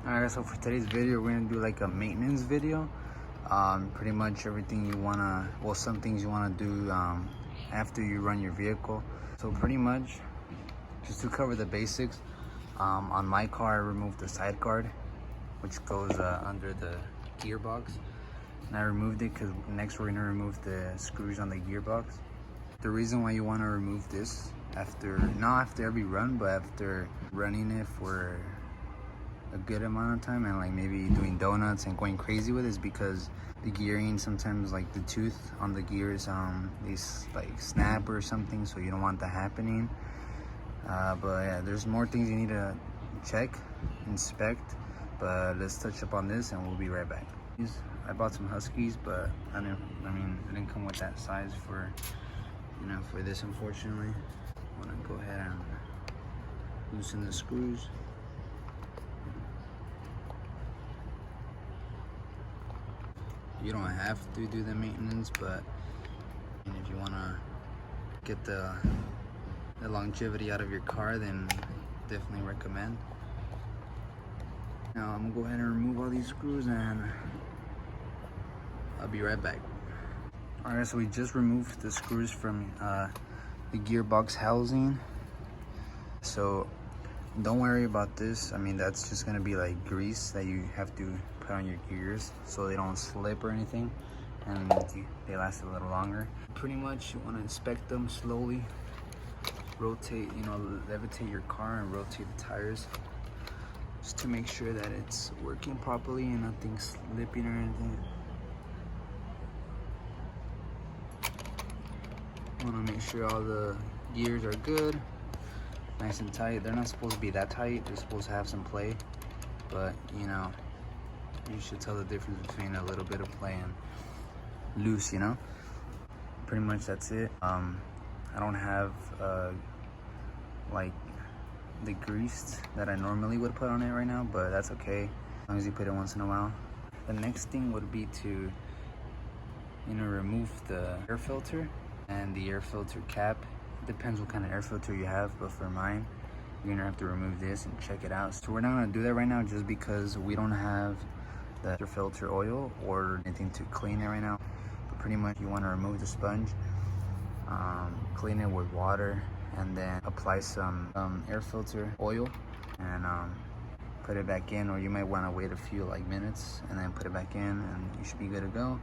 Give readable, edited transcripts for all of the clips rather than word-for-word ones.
Alright, so for today's video, we're gonna do like a maintenance video. Pretty much everything you wanna, well, some things you wanna do after you run your vehicle. So pretty much, just to cover the basics, on my car, I removed the side guard, which goes under the gearbox. And I removed it because next we're gonna remove the screws on the gearbox. The reason why you wanna remove this not after every run, but after running it for a good amount of time and like maybe doing donuts and going crazy with it, is because the gearing, sometimes like the tooth on the gears, they like snap or something, so you don't want that happening. But yeah, there's more things you need to check, inspect, but let's touch up on this and we'll be right back. I bought some Huskies, but it didn't come with that size for for this, unfortunately. I'm gonna go ahead and loosen the screws. You don't have to do the maintenance, but if you want to get the longevity out of your car, then definitely recommend. Now I'm gonna go ahead and remove all these screws and I'll be right back. Alright, so we just removed the screws from the gearbox housing. So don't worry about this. That's just gonna be like grease that you have to put on your gears so they don't slip or anything, and they last a little longer. Pretty much you want to inspect them slowly, rotate, levitate your car and rotate the tires just to make sure that it's working properly and nothing's slipping or anything. Want to make sure all the gears are good, nice and tight. They're not supposed to be that tight, they're supposed to have some play, but you should tell the difference between a little bit of play and loose, Pretty much that's it. I don't have like the grease that I normally would put on it right now, but that's okay as long as you put it once in a while. The next thing would be to remove the air filter and the air filter cap. It depends what kind of air filter you have, but for mine, you're gonna have to remove this and check it out. So we're not gonna do that right now just because we don't have the air filter oil or anything to clean it right now. But pretty much you want to remove the sponge, clean it with water, and then apply some air filter oil and put it back in, or you might want to wait a few minutes and then put it back in and you should be good to go.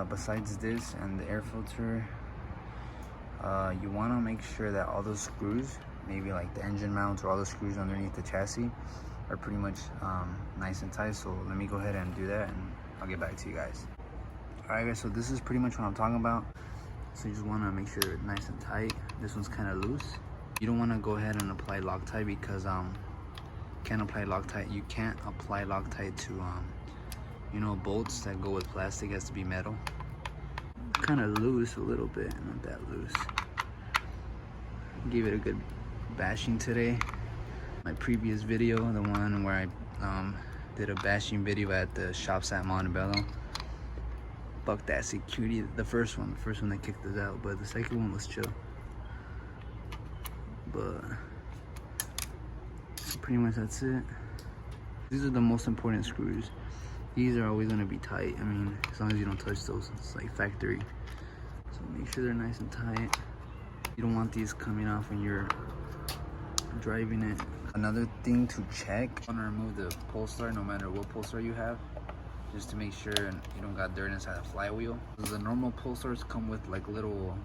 Besides this and the air filter, you want to make sure that all those screws, maybe like the engine mounts or all the screws underneath the chassis, are pretty much nice and tight. So let me go ahead and do that and I'll get back to you guys. Alright guys, so this is pretty much what I'm talking about. So you just want to make sure they're nice and tight. This one's kind of loose. You don't want to go ahead and apply Loctite because you can't apply Loctite to bolts that go with plastic. It has to be metal. Kind of loose a little bit, not that loose. Gave it a good bashing today. My previous video, the one where I did a bashing video at the shops at Montebello, fuck that security. The first one that kicked us out, but the second one was chill. But pretty much that's it. These are the most important screws. These are always gonna be tight. As long as you don't touch those, it's like factory. So make sure they're nice and tight. You don't want these coming off when you're driving it. Another thing to check, you want to remove the pole star no matter what pole star you have, just to make sure you don't got dirt inside the flywheel. The normal pole stars come with like little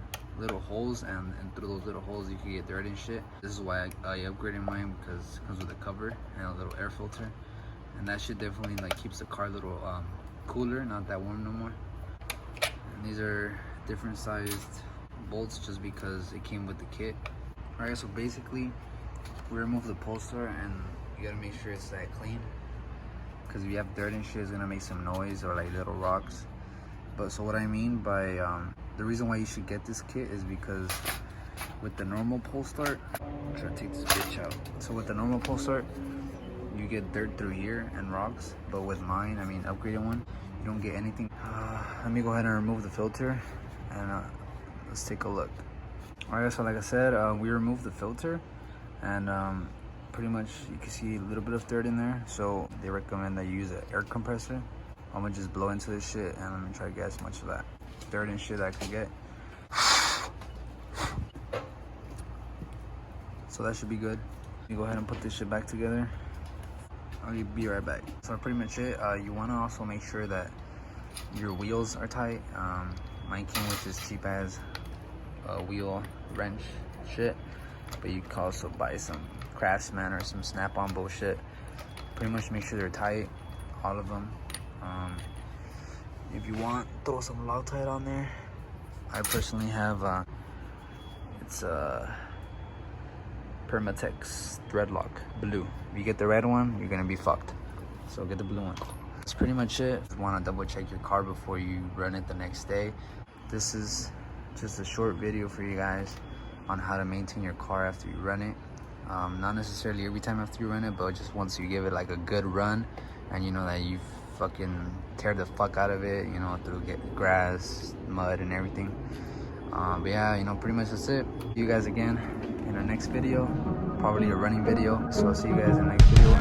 holes, and through those little holes you can get dirt and shit. This is why I upgraded mine, because it comes with a cover and a little air filter, and that shit definitely keeps the car a little cooler, not that warm no more. And these are different sized bolts just because it came with the kit. Alright, so basically we remove the pole star and you gotta make sure it's that clean, because if you have dirt and shit, it's gonna make some noise or like little rocks. But so what I mean by the reason why you should get this kit is because with the normal pole start, I'm trying to take this bitch out. So with the normal pole start, you get dirt through here and rocks, but with mine, upgraded one, you don't get anything. Let me go ahead and remove the filter and let's take a look. Alright, so like I said, we removed the filter, and pretty much you can see a little bit of dirt in there, so they recommend that you use an air compressor. I'm gonna just blow into this shit and I'm gonna try to get as much of that dirt and shit that I can get. So that should be good. You go ahead and put this shit back together. I'll be right back. So pretty much it. You want to also make sure that your wheels are tight. Mine came with this cheap ass wheel wrench shit, but you can also buy some Craftsman or some Snap-on bullshit. Pretty much make sure they're tight, all of them. If you want, throw some Loctite on there. I personally have it's Permatex Threadlock Blue. If you get the red one, you're gonna be fucked. So get the blue one. That's pretty much it. If you wanna double check your car before you run it the next day, this is just a short video for you guys on how to maintain your car after you run it. Not necessarily every time after you run it, but just once you give it like a good run and you know that you fucking tear the fuck out of it, you know, through grass, mud and everything. But yeah, you know, pretty much that's it. See you guys again in our next video, probably a running video. So I'll see you guys in the next video.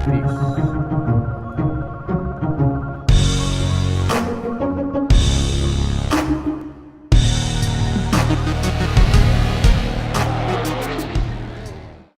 Peace.